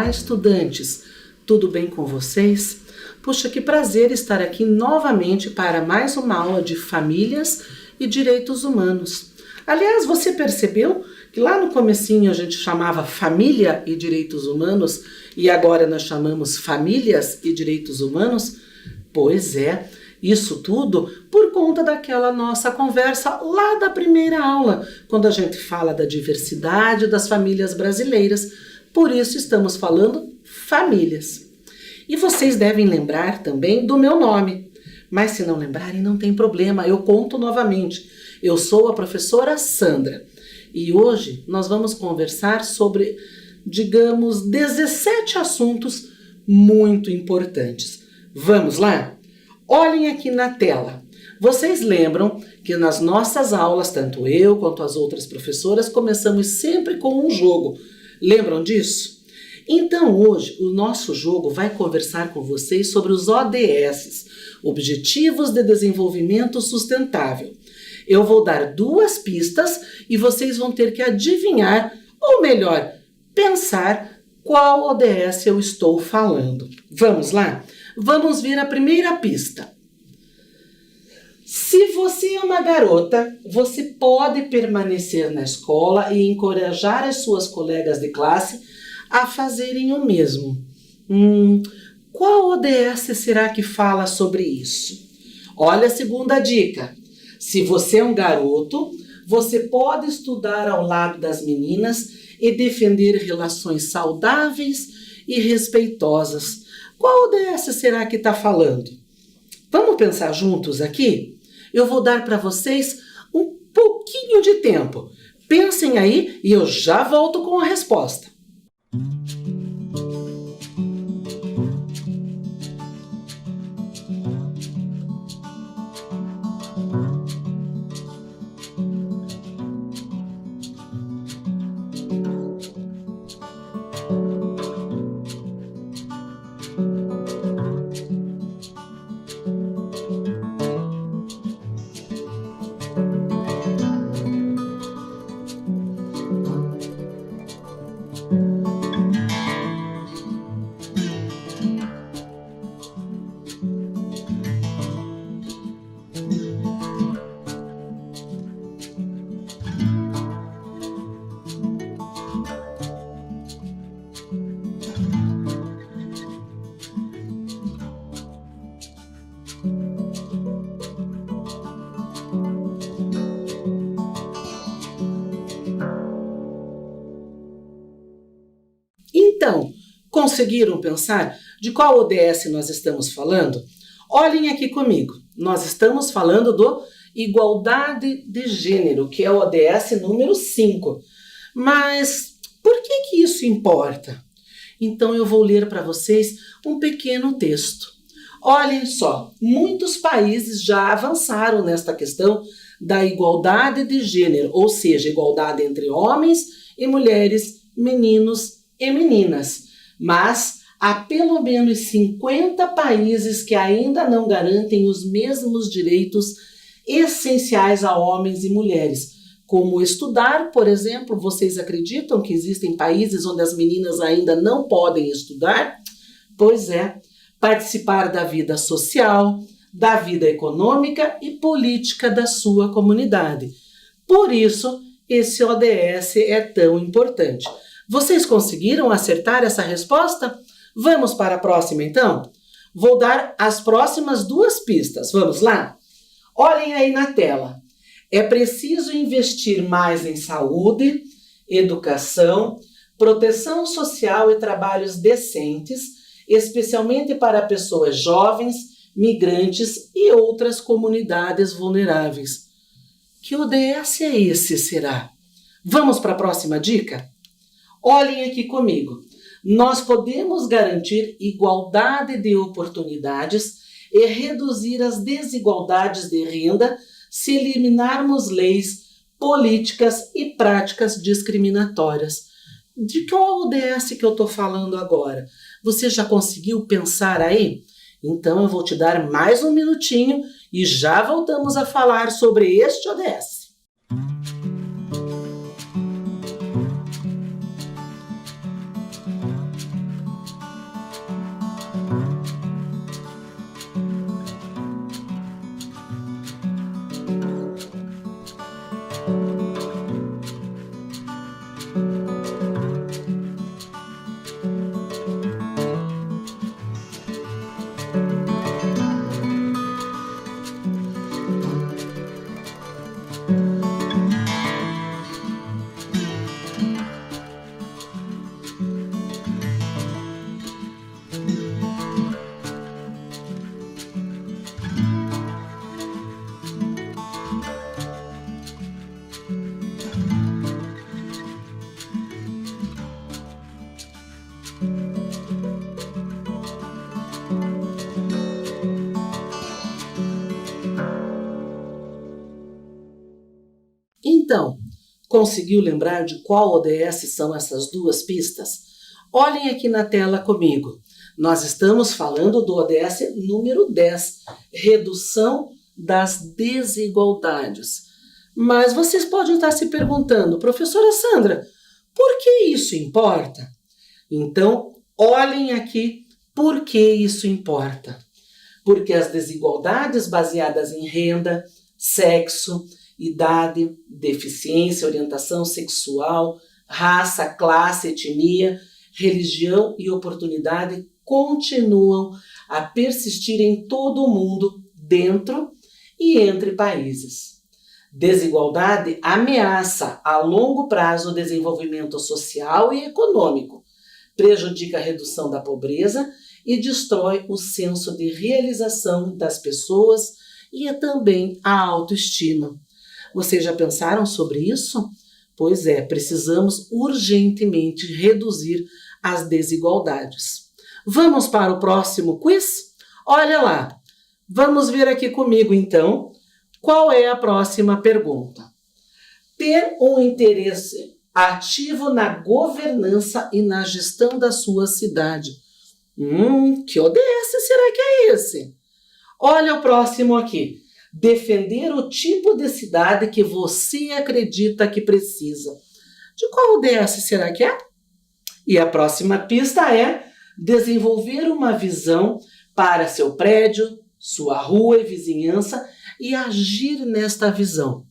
Olá, estudantes! Tudo bem com vocês? Puxa, que prazer estar aqui novamente para mais uma aula de famílias e direitos humanos. Aliás, você percebeu que lá no comecinho a gente chamava família e direitos humanos e agora nós chamamos famílias e direitos humanos? Pois é, isso tudo por conta daquela nossa conversa lá da primeira aula, quando a gente fala da diversidade das famílias brasileiras. Por isso estamos falando famílias. E vocês devem lembrar também do meu nome. Mas se não lembrarem, não tem problema, eu conto novamente. Eu sou a professora Sandra. E hoje nós vamos conversar sobre, digamos, 17 assuntos muito importantes. Vamos lá? Olhem aqui na tela. Vocês lembram que nas nossas aulas, tanto eu quanto as outras professoras, começamos sempre com um jogo. Lembram disso? Então hoje o nosso jogo vai conversar com vocês sobre os ODS, Objetivos de Desenvolvimento Sustentável. Eu vou dar 2 pistas e vocês vão ter que adivinhar, ou melhor, pensar qual ODS eu estou falando. Vamos lá? Vamos ver a primeira pista. Se você é uma garota, você pode permanecer na escola e encorajar as suas colegas de classe a fazerem o mesmo. Qual ODS será que fala sobre isso? Olha a segunda dica. Se você é um garoto, você pode estudar ao lado das meninas e defender relações saudáveis e respeitosas. Qual ODS será que está falando? Vamos pensar juntos aqui? Eu vou dar para vocês um pouquinho de tempo. Pensem aí e eu já volto com a resposta. Então, conseguiram pensar de qual ODS nós estamos falando? Olhem aqui comigo. Nós estamos falando do Igualdade de Gênero, que é o ODS número 5. Mas por que isso importa? Então eu vou ler para vocês um pequeno texto. Olhem só, muitos países já avançaram nesta questão da igualdade de gênero, ou seja, igualdade entre homens e mulheres, meninos e meninas, mas há pelo menos 50 países que ainda não garantem os mesmos direitos essenciais a homens e mulheres, como estudar, por exemplo. Vocês acreditam que existem países onde as meninas ainda não podem estudar? Pois é, participar da vida social, da vida econômica e política da sua comunidade. Por isso, esse ODS é tão importante. Vocês conseguiram acertar essa resposta? Vamos para a próxima, então? Vou dar as próximas 2 pistas. Vamos lá? Olhem aí na tela. É preciso investir mais em saúde, educação, proteção social e trabalhos decentes, especialmente para pessoas jovens, migrantes e outras comunidades vulneráveis. Que ODS é esse, será? Vamos para a próxima dica? Olhem aqui comigo. Nós podemos garantir igualdade de oportunidades e reduzir as desigualdades de renda se eliminarmos leis, políticas e práticas discriminatórias. De qual ODS que eu estou falando agora? Você já conseguiu pensar aí? Então eu vou te dar mais um minutinho e já voltamos a falar sobre este ODS. Então, conseguiu lembrar de qual ODS são essas duas pistas? Olhem aqui na tela comigo. Nós estamos falando do ODS número 10, redução das desigualdades. Mas vocês podem estar se perguntando, professora Sandra, por que isso importa? Então, olhem aqui por que isso importa. Porque as desigualdades baseadas em renda, sexo, idade, deficiência, orientação sexual, raça, classe, etnia, religião e oportunidade continuam a persistir em todo o mundo, dentro e entre países. Desigualdade ameaça a longo prazo o desenvolvimento social e econômico, prejudica a redução da pobreza e destrói o senso de realização das pessoas e também a autoestima. Vocês já pensaram sobre isso? Pois é, precisamos urgentemente reduzir as desigualdades. Vamos para o próximo quiz? Olha lá, vamos ver aqui comigo então qual é a próxima pergunta. Ter um interesse ativo na governança e na gestão da sua cidade. Que ODS será que é esse? Olha o próximo aqui. Defender o tipo de cidade que você acredita que precisa. De qual ODS será que é? E a próxima pista é desenvolver uma visão para seu prédio, sua rua e vizinhança e agir nesta visão.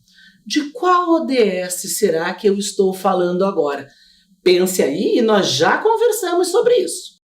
De qual ODS será que eu estou falando agora? Pense aí e nós já conversamos sobre isso.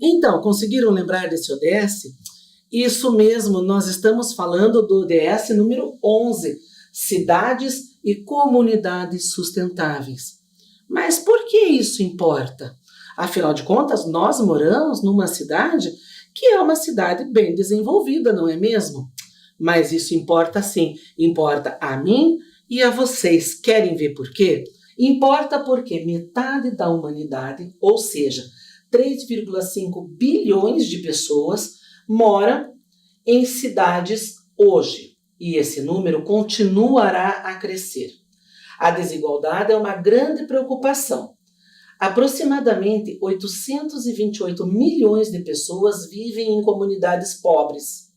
Então, conseguiram lembrar desse ODS? Isso mesmo, nós estamos falando do ODS número 11, Cidades e Comunidades Sustentáveis. Mas por que isso importa? Afinal de contas, nós moramos numa cidade que é uma cidade bem desenvolvida, não é mesmo? Mas isso importa sim, importa a mim e a vocês. Querem ver por quê? Importa porque metade da humanidade, ou seja, 3,5 bilhões de pessoas moram em cidades hoje. E esse número continuará a crescer. A desigualdade é uma grande preocupação. Aproximadamente 828 milhões de pessoas vivem em comunidades pobres.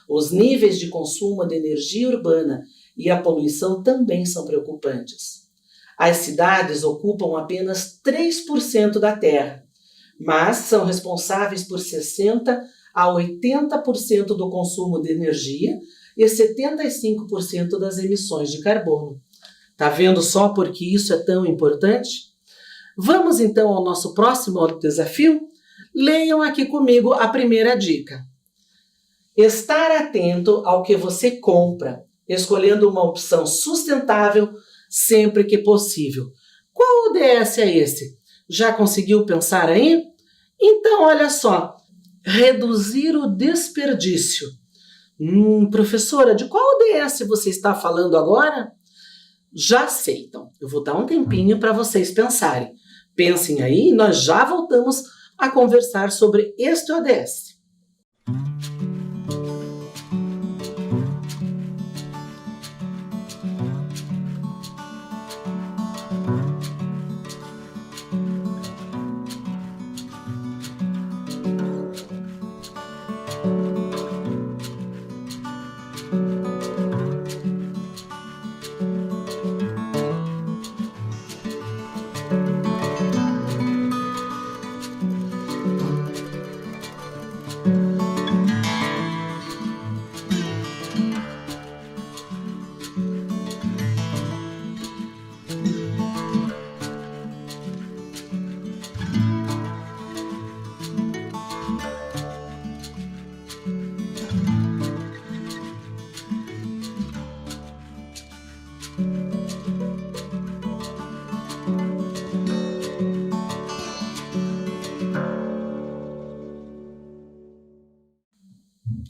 Os níveis de consumo de energia urbana e a poluição também são preocupantes. As cidades ocupam apenas 3% da terra, mas são responsáveis por 60% a 80% do consumo de energia e 75% das emissões de carbono. Tá vendo só porque isso é tão importante? Vamos então ao nosso próximo desafio? Leiam aqui comigo a primeira dica. Estar atento ao que você compra, escolhendo uma opção sustentável sempre que possível. Qual ODS é esse? Já conseguiu pensar aí? Então, olha só, reduzir o desperdício. Professora, de qual ODS você está falando agora? Já sei, então, eu vou dar um tempinho para vocês pensarem. Pensem aí e nós já voltamos a conversar sobre este ODS.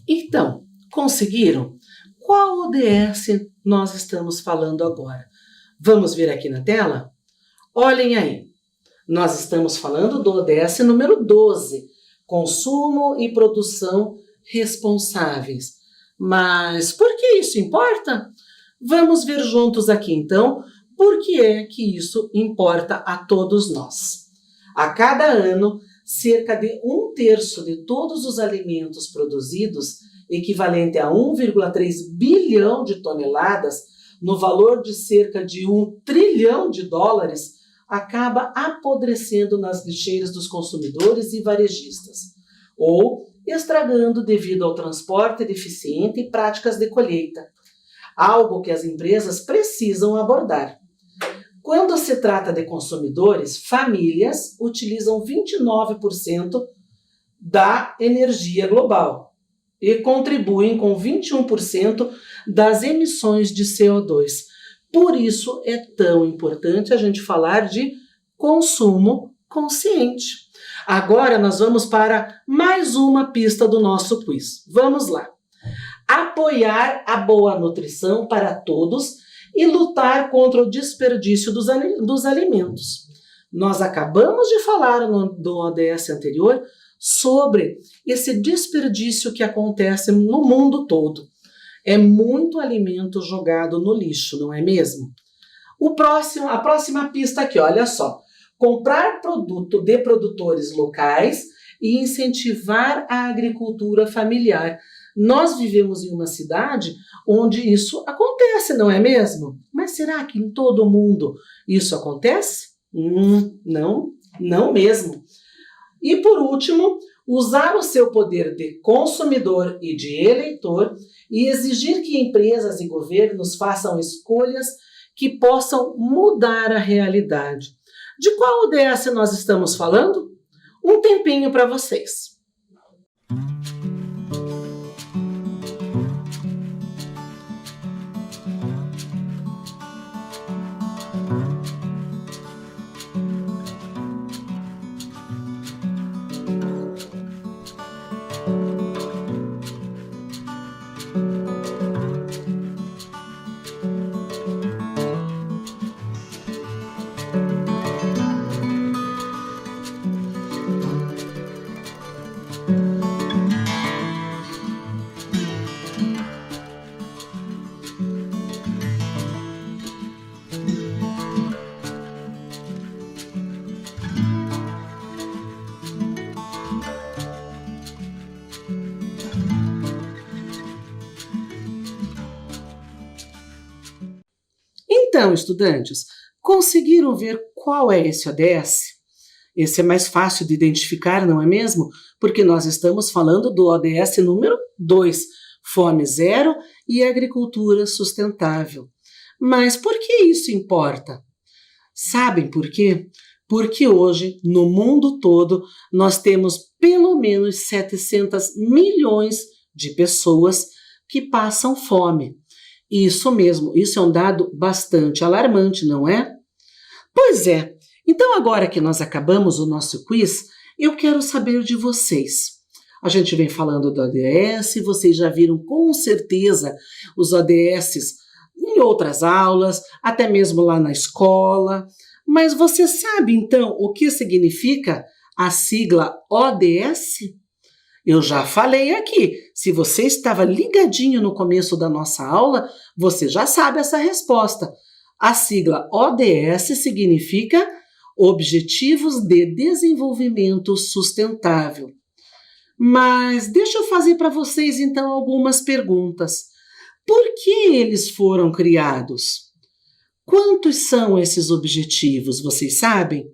Então, conseguiram? Qual ODS nós estamos falando agora? Vamos ver aqui na tela? Olhem aí. Nós estamos falando do ODS número 12, consumo e produção responsáveis. Mas por que isso importa? Vamos ver juntos aqui então por que é que isso importa a todos nós. A cada ano, cerca de 1/3 de todos os alimentos produzidos, equivalente a 1,3 bilhão de toneladas, no valor de cerca de $1 trilhão, acaba apodrecendo nas lixeiras dos consumidores e varejistas, ou estragando devido ao transporte deficiente e práticas de colheita, algo que as empresas precisam abordar. Quando se trata de consumidores, famílias utilizam 29% da energia global e contribuem com 21% das emissões de CO2. Por isso é tão importante a gente falar de consumo consciente. Agora nós vamos para mais uma pista do nosso quiz. Vamos lá. Apoiar a boa nutrição para todos e lutar contra o desperdício dos alimentos. Nós acabamos de falar no ODS anterior sobre esse desperdício que acontece no mundo todo. É muito alimento jogado no lixo, não é mesmo? A próxima pista aqui, olha só. Comprar produto de produtores locais e incentivar a agricultura familiar. Nós vivemos em uma cidade onde isso acontece, não é mesmo? Mas será que em todo mundo isso acontece? Não mesmo. E por último, usar o seu poder de consumidor e de eleitor e exigir que empresas e governos façam escolhas que possam mudar a realidade. De qual ODS nós estamos falando? Um tempinho para vocês. Então, estudantes, conseguiram ver qual é esse ODS? Esse é mais fácil de identificar, não é mesmo? Porque nós estamos falando do ODS número 2, Fome Zero e Agricultura Sustentável. Mas por que isso importa? Sabem por quê? Porque hoje, no mundo todo, nós temos pelo menos 700 milhões de pessoas que passam fome. Isso mesmo, isso é um dado bastante alarmante, não é? Pois é, então agora que nós acabamos o nosso quiz, eu quero saber de vocês. A gente vem falando do ODS, vocês já viram com certeza os ODSs em outras aulas, até mesmo lá na escola, mas você sabe então o que significa a sigla ODS? Eu já falei aqui, se você estava ligadinho no começo da nossa aula, você já sabe essa resposta. A sigla ODS significa Objetivos de Desenvolvimento Sustentável. Mas deixa eu fazer para vocês então algumas perguntas. Por que eles foram criados? Quantos são esses objetivos, vocês sabem?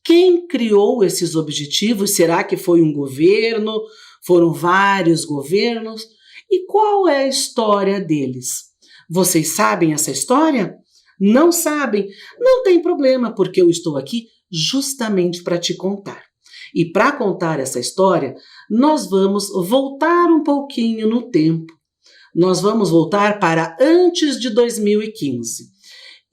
Quem criou esses objetivos? Será que foi um governo? Foram vários governos? E qual é a história deles? Vocês sabem essa história? Não sabem? Não tem problema, porque eu estou aqui justamente para te contar. E para contar essa história, nós vamos voltar um pouquinho no tempo. Nós vamos voltar para antes de 2015.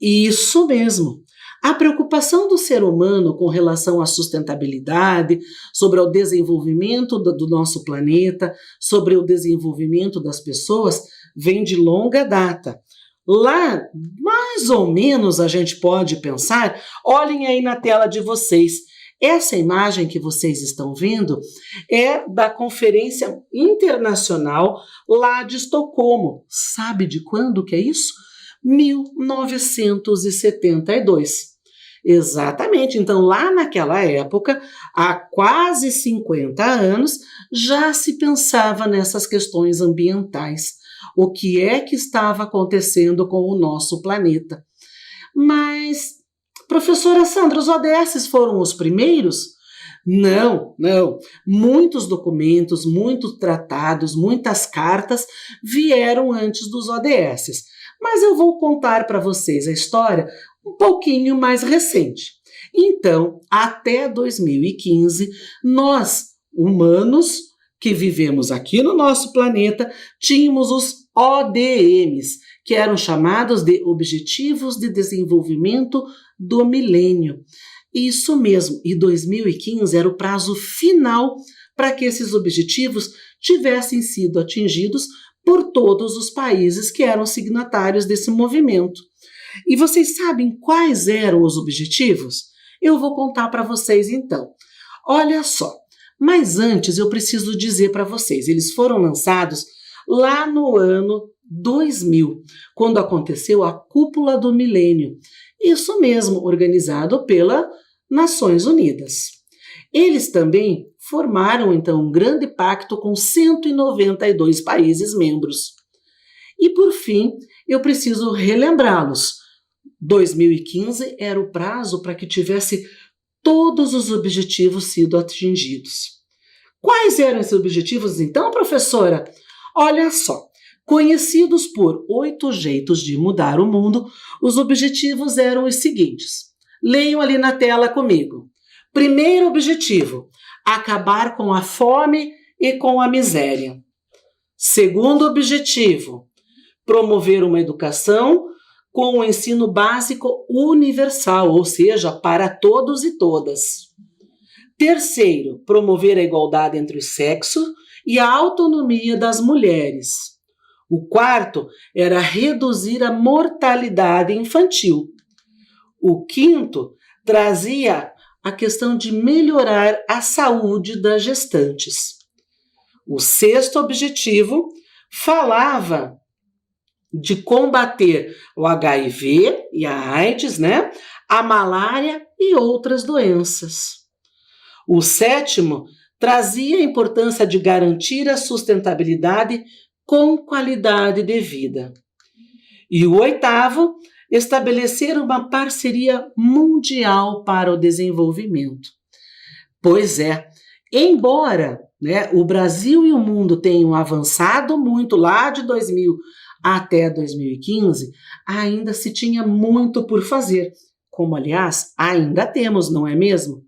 Isso mesmo. A preocupação do ser humano com relação à sustentabilidade, sobre o desenvolvimento do nosso planeta, sobre o desenvolvimento das pessoas, vem de longa data. Lá, mais ou menos, a gente pode pensar, olhem aí na tela de vocês. Essa imagem que vocês estão vendo é da Conferência Internacional lá de Estocolmo. Sabe de quando que é isso? 1972. Exatamente. Então, lá naquela época, há quase 50 anos, já se pensava nessas questões ambientais. O que é que estava acontecendo com o nosso planeta? Mas, professora Sandra, os ODS foram os primeiros? Não. Muitos documentos, muitos tratados, muitas cartas vieram antes dos ODS. Mas eu vou contar para vocês a história um pouquinho mais recente. Então, até 2015, nós, humanos, que vivemos aqui no nosso planeta, tínhamos os ODMs, que eram chamados de Objetivos de Desenvolvimento do Milênio. Isso mesmo, e 2015 era o prazo final para que esses objetivos tivessem sido atingidos por todos os países que eram signatários desse movimento. E vocês sabem quais eram os objetivos? Eu vou contar para vocês então. Olha só, mas antes eu preciso dizer para vocês, eles foram lançados lá no ano 2000, quando aconteceu a Cúpula do Milênio. Isso mesmo, organizado pelas Nações Unidas. Eles também formaram, então, um grande pacto com 192 países membros. E, por fim, eu preciso relembrá-los. 2015 era o prazo para que tivesse todos os objetivos sido atingidos. Quais eram esses objetivos, então, professora? Olha só. Conhecidos por 8 jeitos de mudar o mundo, os objetivos eram os seguintes. Leiam ali na tela comigo. Primeiro objetivo, acabar com a fome e com a miséria. Segundo objetivo, promover uma educação com o ensino básico universal, ou seja, para todos e todas. Terceiro, promover a igualdade entre os sexos e a autonomia das mulheres. O quarto era reduzir a mortalidade infantil. O quinto trazia a questão de melhorar a saúde das gestantes. O sexto objetivo falava de combater o HIV e a AIDS, a malária e outras doenças. O sétimo trazia a importância de garantir a sustentabilidade com qualidade de vida. E o oitavo, estabelecer uma parceria mundial para o desenvolvimento. Pois é, embora o Brasil e o mundo tenham avançado muito lá de 2000 até 2015, ainda se tinha muito por fazer, como, aliás, ainda temos, não é mesmo?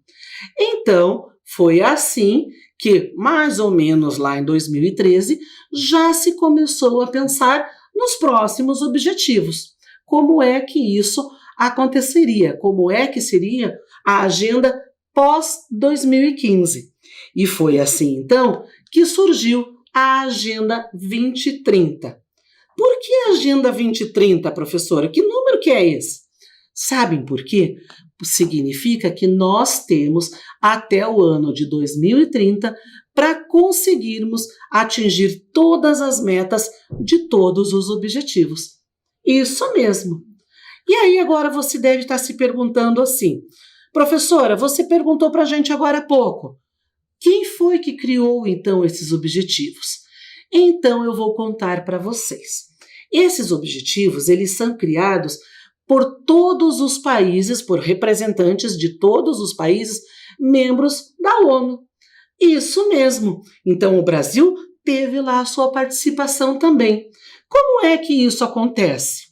Então, foi assim que, mais ou menos lá em 2013, já se começou a pensar nos próximos objetivos. Como é que isso aconteceria? Como é que seria a agenda pós-2015? E foi assim, então, que surgiu a Agenda 2030. Por que a Agenda 2030, professora? Que número que é esse? Sabem por quê? Significa que nós temos até o ano de 2030 para conseguirmos atingir todas as metas de todos os objetivos. Isso mesmo. E aí agora você deve estar se perguntando assim, professora, você perguntou para a gente agora há pouco, quem foi que criou então esses objetivos? Então eu vou contar para vocês. Esses objetivos, eles são criados por todos os países, por representantes de todos os países membros da ONU. Isso mesmo. Então o Brasil teve lá a sua participação também. Como é que isso acontece?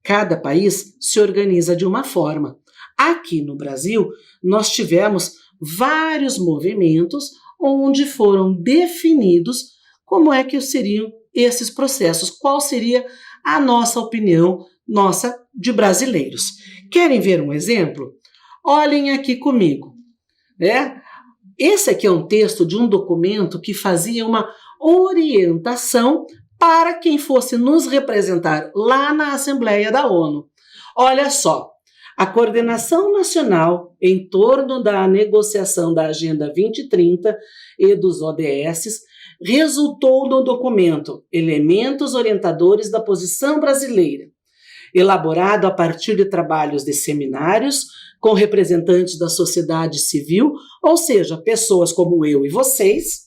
Cada país se organiza de uma forma. Aqui no Brasil, nós tivemos vários movimentos onde foram definidos como é que seriam esses processos, qual seria a nossa opinião, nossa de brasileiros. Querem ver um exemplo? Olhem aqui comigo, né? Esse aqui é um texto de um documento que fazia uma orientação para quem fosse nos representar lá na Assembleia da ONU. Olha só, a coordenação nacional em torno da negociação da Agenda 2030 e dos ODS resultou no documento Elementos Orientadores da Posição Brasileira, elaborado a partir de trabalhos de seminários com representantes da sociedade civil, ou seja, pessoas como eu e vocês,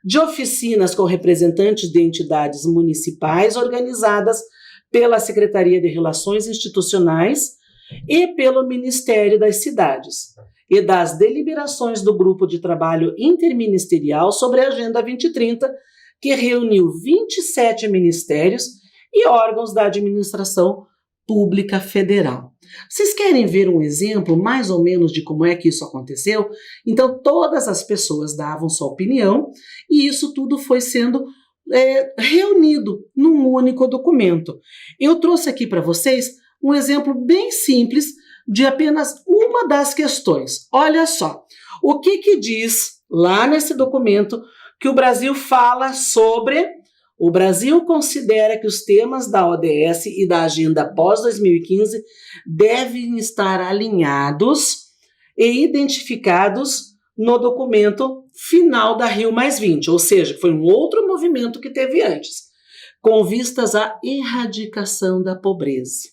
de oficinas com representantes de entidades municipais organizadas pela Secretaria de Relações Institucionais e pelo Ministério das Cidades, e das deliberações do Grupo de Trabalho Interministerial sobre a Agenda 2030, que reuniu 27 ministérios e órgãos da administração pública federal. Vocês querem ver um exemplo mais ou menos de como é que isso aconteceu? Então, todas as pessoas davam sua opinião e isso tudo foi sendo reunido num único documento. Eu trouxe aqui para vocês um exemplo bem simples de apenas uma das questões. Olha só, o que diz lá nesse documento que o Brasil fala sobre... O Brasil considera que os temas da ODS e da Agenda pós-2015 devem estar alinhados e identificados no documento final da Rio+20, ou seja, foi um outro movimento que teve antes, com vistas à erradicação da pobreza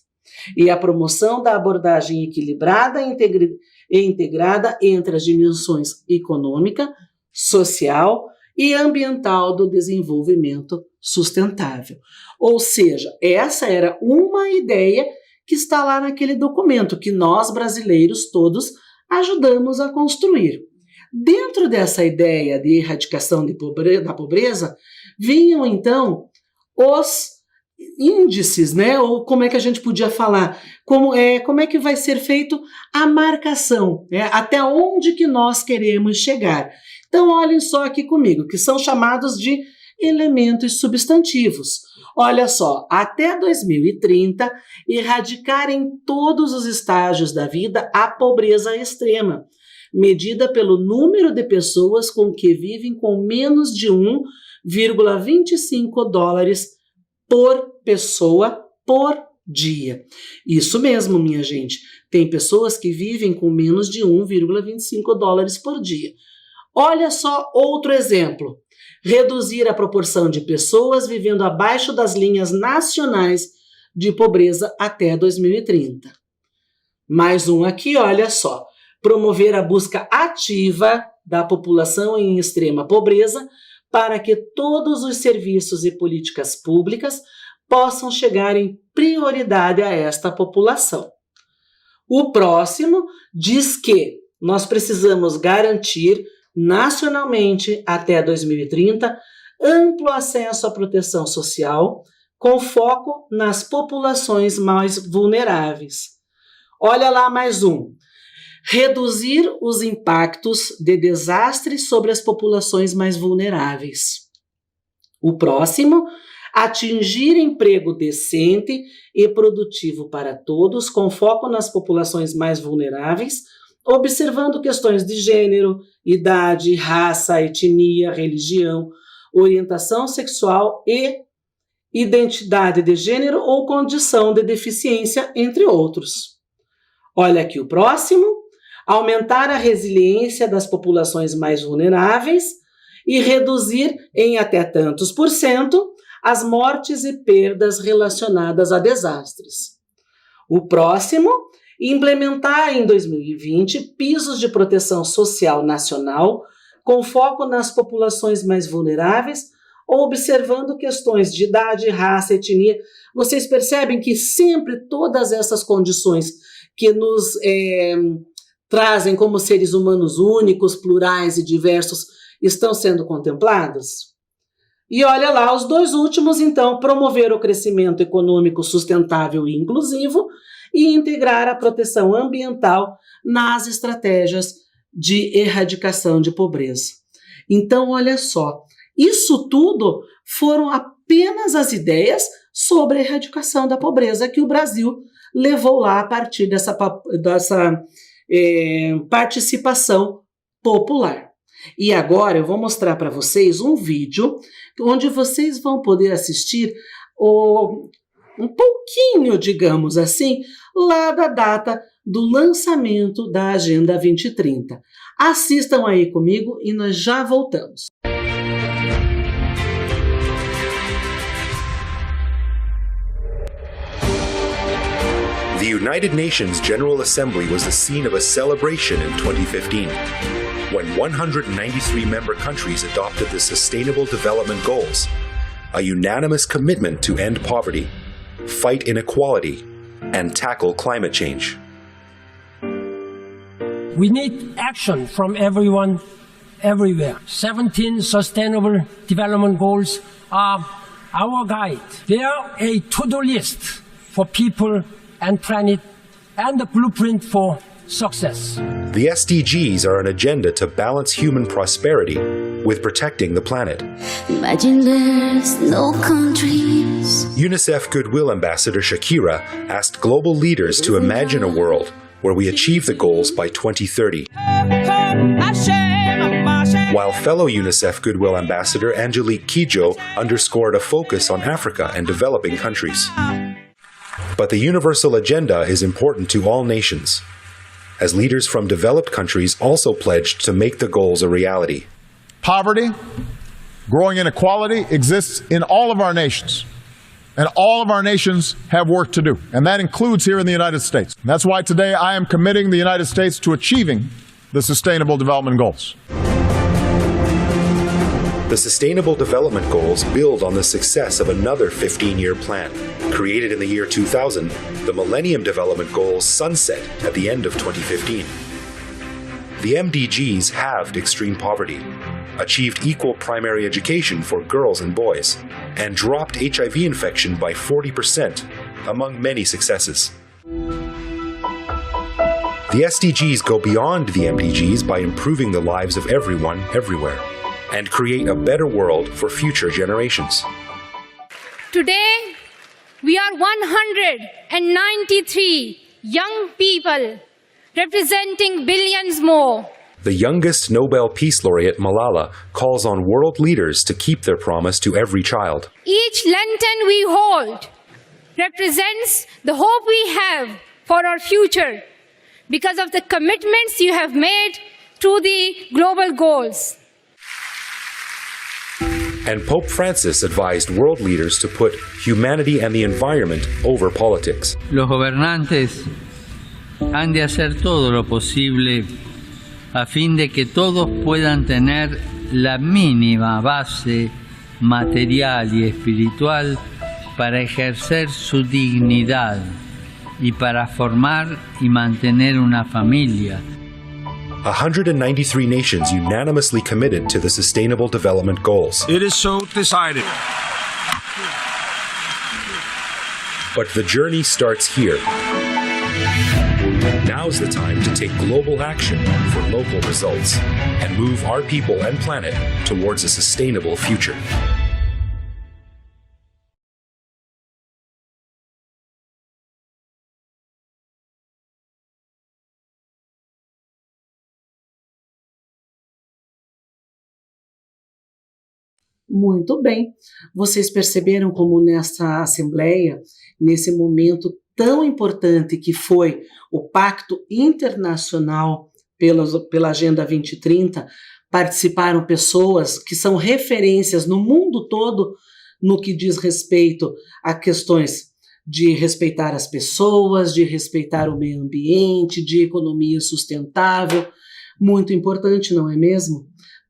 e à promoção da abordagem equilibrada e integrada entre as dimensões econômica, social e ambiental do desenvolvimento sustentável. Ou seja, essa era uma ideia que está lá naquele documento que nós brasileiros todos ajudamos a construir. Dentro dessa ideia de erradicação da pobreza, vinham então os índices, né? Ou como é que a gente podia falar? Como é que vai ser feito a marcação, né? Até onde que nós queremos chegar. Então, olhem só aqui comigo, que são chamados de elementos substantivos. Olha só, até 2030, erradicar em todos os estágios da vida a pobreza extrema, medida pelo número de pessoas com que vivem com menos de 1,25 dólares por pessoa por dia. Isso mesmo, minha gente. Tem pessoas que vivem com menos de 1,25 dólares por dia. Olha só outro exemplo. Reduzir a proporção de pessoas vivendo abaixo das linhas nacionais de pobreza até 2030. Mais um aqui, olha só. Promover a busca ativa da população em extrema pobreza para que todos os serviços e políticas públicas possam chegar em prioridade a esta população. O próximo diz que nós precisamos garantir nacionalmente, até 2030, amplo acesso à proteção social, com foco nas populações mais vulneráveis. Olha lá mais um. Reduzir os impactos de desastres sobre as populações mais vulneráveis. O próximo, atingir emprego decente e produtivo para todos, com foco nas populações mais vulneráveis, observando questões de gênero, idade, raça, etnia, religião, orientação sexual e identidade de gênero ou condição de deficiência, entre outros. Olha aqui o próximo. Aumentar a resiliência das populações mais vulneráveis e reduzir em até tantos por cento as mortes e perdas relacionadas a desastres. O próximo, implementar em 2020 pisos de proteção social nacional com foco nas populações mais vulneráveis, observando questões de idade, raça, etnia. Vocês percebem que sempre todas essas condições que nos trazem como seres humanos únicos, plurais e diversos estão sendo contempladas? E olha lá, os dois últimos, então, promover o crescimento econômico sustentável e inclusivo e integrar a proteção ambiental nas estratégias de erradicação de pobreza. Então, olha só, isso tudo foram apenas as ideias sobre a erradicação da pobreza que o Brasil levou lá a partir dessa participação popular. E agora eu vou mostrar para vocês um vídeo onde vocês vão poder assistir um pouquinho, digamos assim, lá da data do lançamento da Agenda 2030. Assistam aí comigo e nós já voltamos. The United Nations General Assembly was the scene of a celebration in 2015, when 193 member countries adopted the Sustainable Development Goals, a unanimous commitment to end poverty, fight inequality, and tackle climate change. We need action from everyone, everywhere. 17 Sustainable Development Goals are our guide. They are a to-do list for people and planet and the blueprint for success. The SDGs are an agenda to balance human prosperity with protecting the planet. Imagine there's no countries. UNICEF Goodwill Ambassador Shakira asked global leaders to imagine a world where we achieve the goals by 2030. While fellow UNICEF Goodwill Ambassador Angelique Kidjo underscored a focus on Africa and developing countries. But the universal agenda is important to all nations, as leaders from developed countries also pledged to make the goals a reality. Poverty, growing inequality exists in all of our nations. And all of our nations have work to do. And that includes here in the United States. And that's why today I am committing the United States to achieving the Sustainable Development Goals. The Sustainable Development Goals build on the success of another 15-year plan. Created in the year 2000, the Millennium Development Goals sunset at the end of 2015. The MDGs halved extreme poverty, achieved equal primary education for girls and boys, and dropped HIV infection by 40%, among many successes. The SDGs go beyond the MDGs by improving the lives of everyone, everywhere, and create a better world for future generations. Today, we are 193 young people representing billions more. The youngest Nobel Peace Laureate, Malala, calls on world leaders to keep their promise to every child. Each lantern we hold represents the hope we have for our future because of the commitments you have made to the global goals. And Pope Francis advised world leaders to put humanity and the environment over politics. Los gobernantes han de hacer todo lo posible a fin de que todos puedan tener la mínima base material y espiritual para ejercer su dignidad y para formar y mantener una familia. 193 nations unanimously committed to the Sustainable Development Goals. It is so decided. But the journey starts here. Now's the time to take global action for local results and move our people and planet towards a sustainable future. Muito bem. Vocês perceberam como nessa Assembleia, nesse momento tão importante que foi o Pacto Internacional pela Agenda 2030, participaram pessoas que são referências no mundo todo no que diz respeito a questões de respeitar as pessoas, de respeitar o meio ambiente, de economia sustentável. Muito importante, não é mesmo?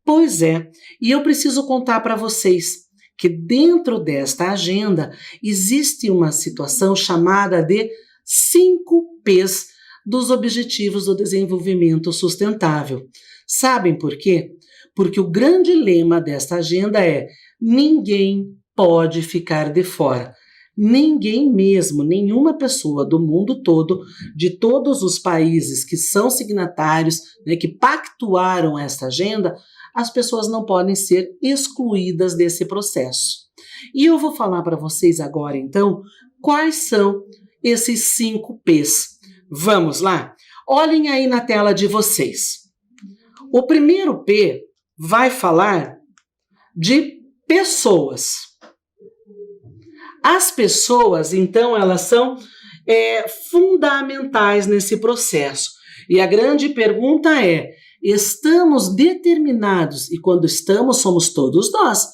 Pois é, e eu preciso contar para vocês que dentro desta agenda existe uma situação chamada de 5 P's dos Objetivos do Desenvolvimento Sustentável. Sabem por quê? Porque o grande lema desta agenda é: ninguém pode ficar de fora. Ninguém mesmo, nenhuma pessoa do mundo todo, de todos os países que são signatários, né, que pactuaram esta agenda, as pessoas não podem ser excluídas desse processo. E eu vou falar para vocês agora, então, quais são esses 5 P's. Vamos lá? Olhem aí na tela de vocês. O primeiro P vai falar de pessoas. As pessoas, então, elas são fundamentais nesse processo. E a grande pergunta é: estamos determinados, e quando estamos, somos todos nós,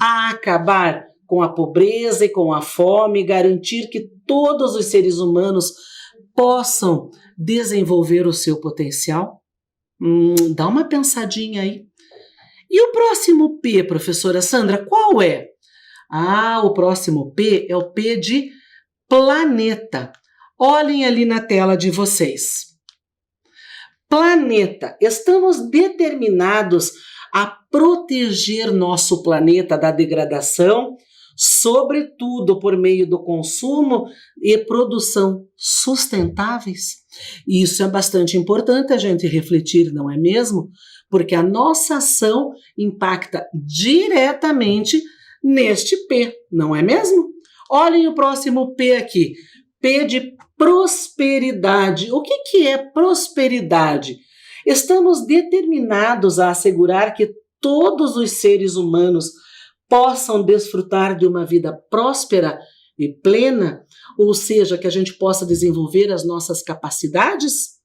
a acabar com a pobreza e com a fome, garantir que todos os seres humanos possam desenvolver o seu potencial? Dá uma pensadinha aí. E o próximo P, professora Sandra, qual é? O próximo P é o P de planeta. Olhem ali na tela de vocês. Planeta. Estamos determinados a proteger nosso planeta da degradação, sobretudo por meio do consumo e produção sustentáveis. E isso é bastante importante a gente refletir, não é mesmo? Porque a nossa ação impacta diretamente neste P, não é mesmo? Olhem o próximo P aqui, P de prosperidade. O que é prosperidade? Estamos determinados a assegurar que todos os seres humanos possam desfrutar de uma vida próspera e plena, ou seja, que a gente possa desenvolver as nossas capacidades?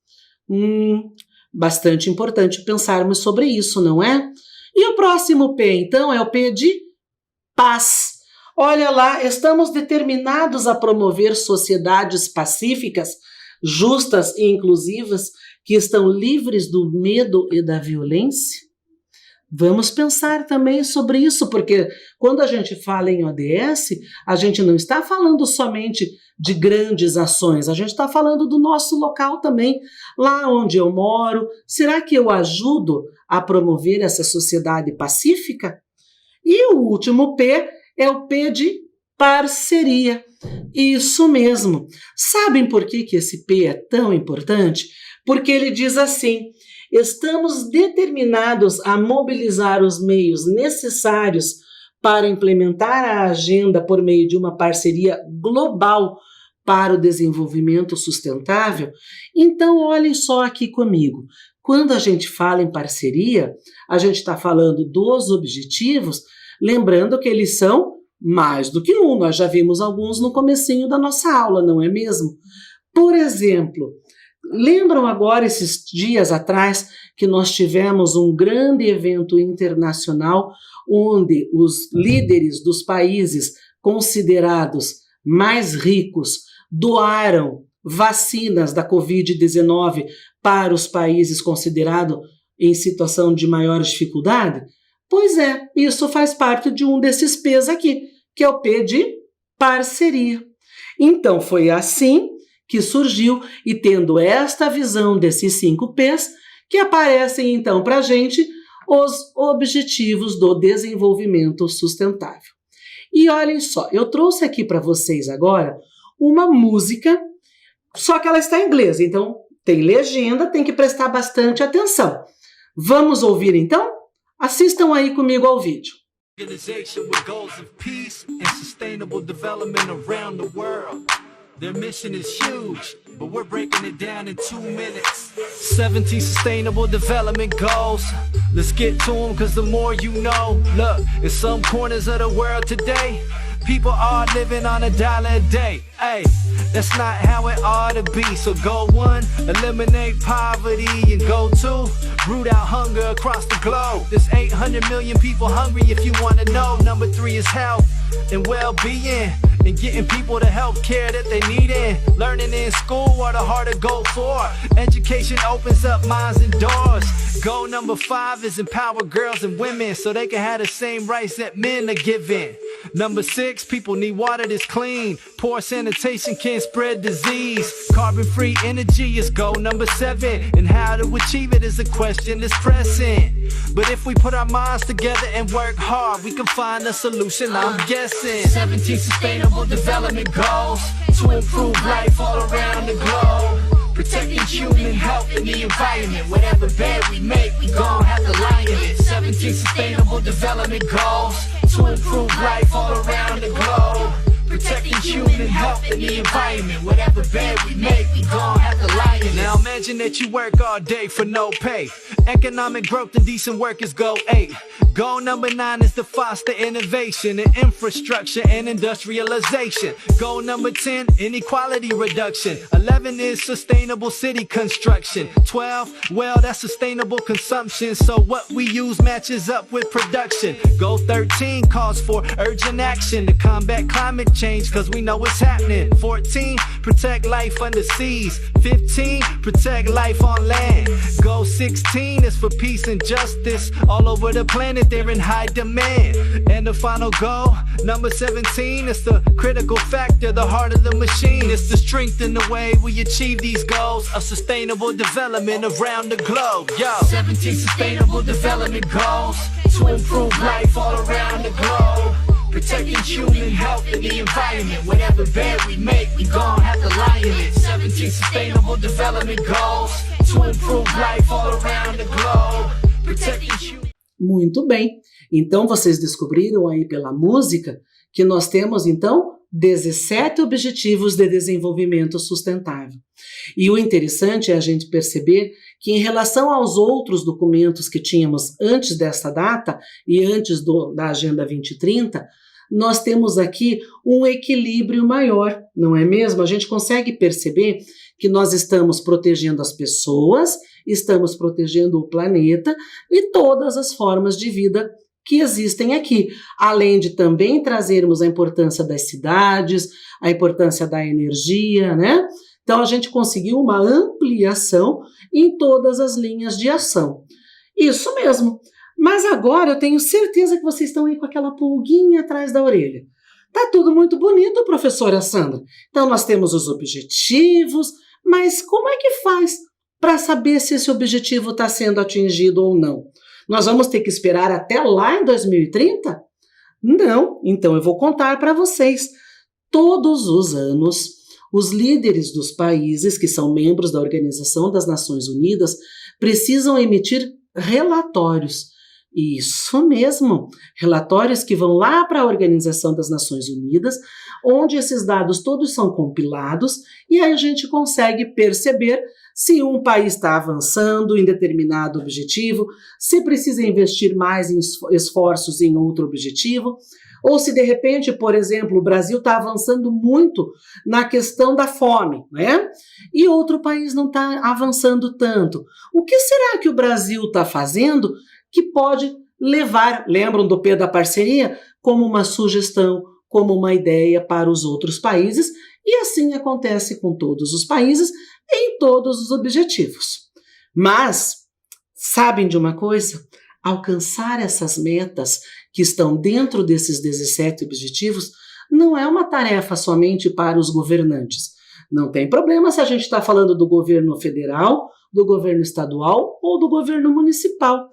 Bastante importante pensarmos sobre isso, não é? E o próximo P, então, é o P de paz. Olha lá, estamos determinados a promover sociedades pacíficas, justas e inclusivas, que estão livres do medo e da violência? Vamos pensar também sobre isso, porque quando a gente fala em ODS, a gente não está falando somente de grandes ações, a gente está falando do nosso local também, lá onde eu moro. Será que eu ajudo a promover essa sociedade pacífica? E o último P é o P de parceria. Isso mesmo. Sabem por que esse P é tão importante? Porque ele diz assim: estamos determinados a mobilizar os meios necessários para implementar a agenda por meio de uma parceria global para o desenvolvimento sustentável. Então, olhem só aqui comigo. Quando a gente fala em parceria, a gente está falando dos objetivos, lembrando que eles são mais do que um. Nós já vimos alguns no comecinho da nossa aula, não é mesmo? Por exemplo, lembram agora, esses dias atrás, que nós tivemos um grande evento internacional onde os líderes dos países considerados mais ricos doaram vacinas da Covid-19 para os países considerados em situação de maior dificuldade? Pois é, isso faz parte de um desses P's aqui, que é o P de parceria. Então, foi assim que surgiu, e tendo esta visão desses 5 P's, que aparecem então para a gente os Objetivos do Desenvolvimento Sustentável. E olhem só, eu trouxe aqui para vocês agora uma música, só que ela está em inglês, então tem legenda, tem que prestar bastante atenção. Vamos ouvir então? Assistam aí comigo ao vídeo. Organization with goals of peace and sustainable development around the world. Their mission is huge, but we're breaking it down in 2 minutes. 17 sustainable development goals. Let's get to them, cause the more you know. Look, in some corners of the world today, people are living on $1 a day. Hey, that's not how it ought to be. So go 1, eliminate poverty, and go 2, root out hunger across the globe. There's 800 million people hungry if you want to know. Number 3 is health and well-being, and getting people the health care that they need in. Learning in school are the hard to go for. Education opens up minds and doors. Goal number 5 is empower girls and women so they can have the same rights that men are given. Number 6, people need water that's clean. Poor sanitation can spread disease. Carbon-free energy is goal number 7, and how to achieve it is a question that's pressing. But if we put our minds together and work hard, we can find a solution, I'm guessing. 17 sustainable development goals to improve life all around the globe. Protecting human health and the environment. Whatever bed we make, we gon' have to lighten it. 17 sustainable development goals to improve life all around the globe. Protecting human health and the environment. Whatever bed we make, we gon' have to lie in it. Now imagine that you work all day for no pay. Economic growth and decent work is goal 8. Goal number 9 is to foster innovation and infrastructure and industrialization. Goal number 10, inequality reduction. 11 is sustainable city construction. 12, well, that's sustainable consumption. So what we use matches up with production. Goal 13 calls for urgent action to combat climate change, cause we know it's happening. 14, protect life under seas. 15, protect life on land. Goal 16 is for peace and justice. All over the planet, they're in high demand. And the final goal, number 17, is the critical factor, the heart of the machine. It's to strengthen the way we achieve these goals of sustainable development around the globe. Yo, 17 sustainable development goals to improve life all around the globe. Protecting human health and the environment. Whatever bed we make, we gon' have to lie in it. 17 sustainable development goals to improve life all around the globe. Protecting human... Muito bem. Então vocês descobriram aí pela música que nós temos então 17 Objetivos de Desenvolvimento Sustentável. E o interessante é a gente perceber que em relação aos outros documentos que tínhamos antes desta data e antes da Agenda 2030, nós temos aqui um equilíbrio maior, não é mesmo? A gente consegue perceber que nós estamos protegendo as pessoas, estamos protegendo o planeta e todas as formas de vida que existem aqui, além de também trazermos a importância das cidades, a importância da energia, né? Então a gente conseguiu uma ampliação em todas as linhas de ação. Isso mesmo. Mas agora eu tenho certeza que vocês estão aí com aquela pulguinha atrás da orelha. Tá tudo muito bonito, professora Sandra. Então nós temos os objetivos, mas como é que faz para saber se esse objetivo está sendo atingido ou não? Nós vamos ter que esperar até lá em 2030? Não, então eu vou contar para vocês. Todos os anos, os líderes dos países que são membros da Organização das Nações Unidas precisam emitir relatórios. Isso mesmo, relatórios que vão lá para a Organização das Nações Unidas, onde esses dados todos são compilados e aí a gente consegue perceber se um país está avançando em determinado objetivo, se precisa investir mais em esforços em outro objetivo, ou se de repente, por exemplo, o Brasil está avançando muito na questão da fome, né? E outro país não está avançando tanto. O que será que o Brasil está fazendo que pode levar, lembram do P da parceria, como uma sugestão, como uma ideia para os outros países, e assim acontece com todos os países em todos os objetivos. Mas, sabem de uma coisa? Alcançar essas metas que estão dentro desses 17 objetivos não é uma tarefa somente para os governantes. Não tem problema se a gente está falando do governo federal, do governo estadual ou do governo municipal.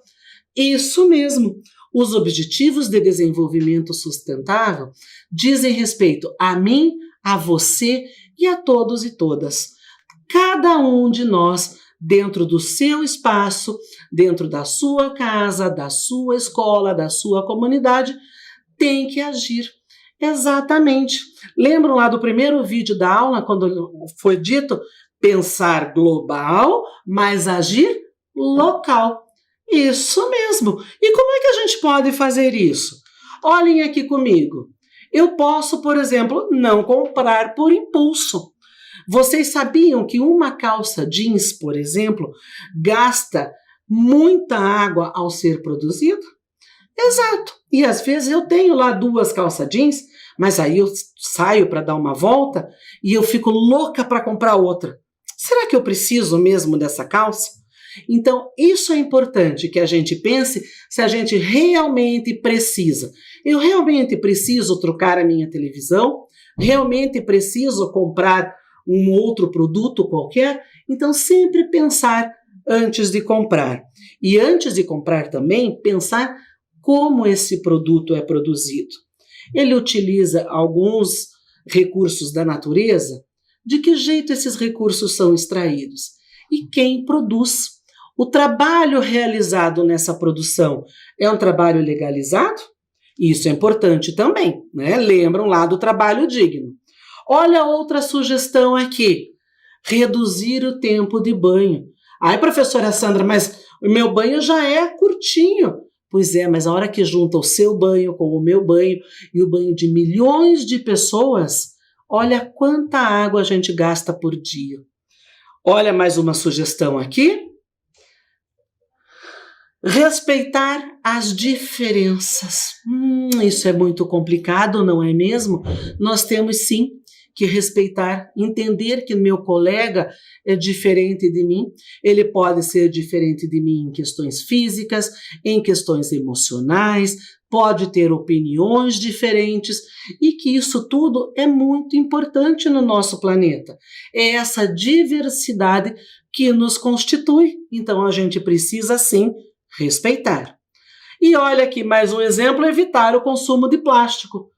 Isso mesmo, os Objetivos de Desenvolvimento Sustentável dizem respeito a mim, a você e a todos e todas. Cada um de nós, dentro do seu espaço, dentro da sua casa, da sua escola, da sua comunidade, tem que agir. Exatamente. Lembram lá do primeiro vídeo da aula, quando foi dito pensar global, mas agir local. Isso mesmo. E como é que a gente pode fazer isso? Olhem aqui comigo. Eu posso, por exemplo, não comprar por impulso. Vocês sabiam que uma calça jeans, por exemplo, gasta muita água ao ser produzida? Exato. E às vezes eu tenho lá 2 calças jeans, mas aí eu saio para dar uma volta e eu fico louca para comprar outra. Será que eu preciso mesmo dessa calça? Então, isso é importante que a gente pense se a gente realmente precisa. Eu realmente preciso trocar a minha televisão? Realmente preciso comprar um outro produto qualquer? Então, sempre pensar antes de comprar. E antes de comprar também, pensar como esse produto é produzido. Ele utiliza alguns recursos da natureza? De que jeito esses recursos são extraídos? E quem produz? O trabalho realizado nessa produção é um trabalho legalizado? Isso é importante também, né? Lembram lá do trabalho digno. Olha outra sugestão aqui. Reduzir o tempo de banho. Ai, professora Sandra, mas o meu banho já é curtinho. Pois é, mas a hora que junta o seu banho com o meu banho e o banho de milhões de pessoas, olha quanta água a gente gasta por dia. Olha mais uma sugestão aqui. Respeitar as diferenças. Isso é muito complicado, não é mesmo? Nós temos sim que respeitar, entender que meu colega é diferente de mim, ele pode ser diferente de mim em questões físicas, em questões emocionais, pode ter opiniões diferentes e que isso tudo é muito importante no nosso planeta. É essa diversidade que nos constitui, então a gente precisa sim respeitar. E olha aqui mais um exemplo, evitar o consumo de plástico.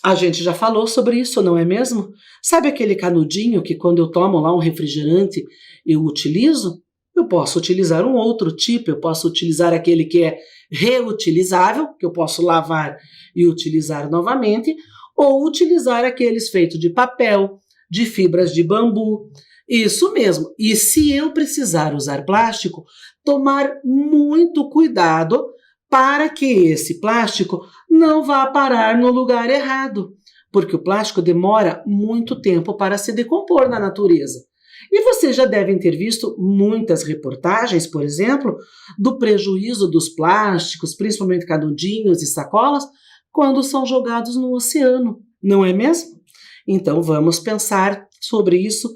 A gente já falou sobre isso, não é mesmo? Sabe aquele canudinho que quando eu tomo lá um refrigerante eu utilizo? Eu posso utilizar um outro tipo, eu posso utilizar aquele que é reutilizável, que eu posso lavar e utilizar novamente, ou utilizar aqueles feitos de papel, de fibras de bambu. Isso mesmo. E se eu precisar usar plástico, tomar muito cuidado para que esse plástico não vá parar no lugar errado, porque o plástico demora muito tempo para se decompor na natureza. E vocês já devem ter visto muitas reportagens, por exemplo, do prejuízo dos plásticos, principalmente canudinhos e sacolas, quando são jogados no oceano, não é mesmo? Então vamos pensar sobre isso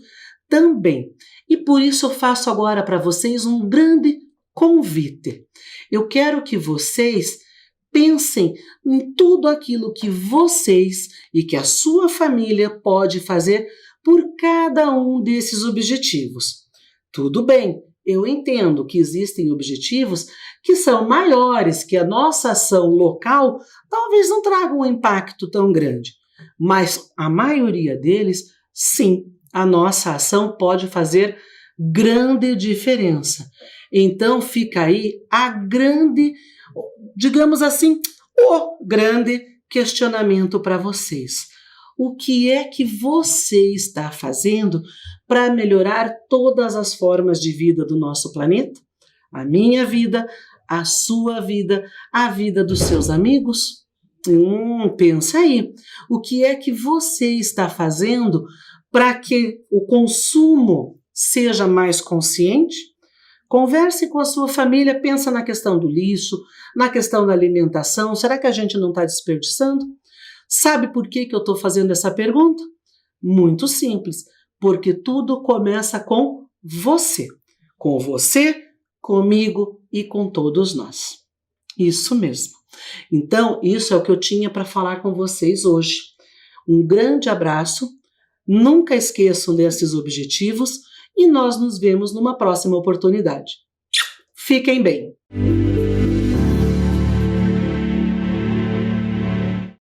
também. E por isso eu faço agora para vocês um grande convite. Eu quero que vocês pensem em tudo aquilo que vocês e que a sua família pode fazer por cada um desses objetivos. Tudo bem, eu entendo que existem objetivos que são maiores, que a nossa ação local talvez não traga um impacto tão grande, mas a maioria deles, sim, a nossa ação pode fazer grande diferença. Então fica aí a grande, digamos assim, o grande questionamento para vocês. O que é que você está fazendo para melhorar todas as formas de vida do nosso planeta? A minha vida, a sua vida, a vida dos seus amigos? Pensa aí. O que é que você está fazendo para que o consumo seja mais consciente? Converse com a sua família, pensa na questão do lixo, na questão da alimentação. Será que a gente não está desperdiçando? Sabe por que eu estou fazendo essa pergunta? Muito simples, porque tudo começa com você. Com você, comigo e com todos nós. Isso mesmo. Então, isso é o que eu tinha para falar com vocês hoje. Um grande abraço, nunca esqueçam desses objetivos e nós nos vemos numa próxima oportunidade. Fiquem bem!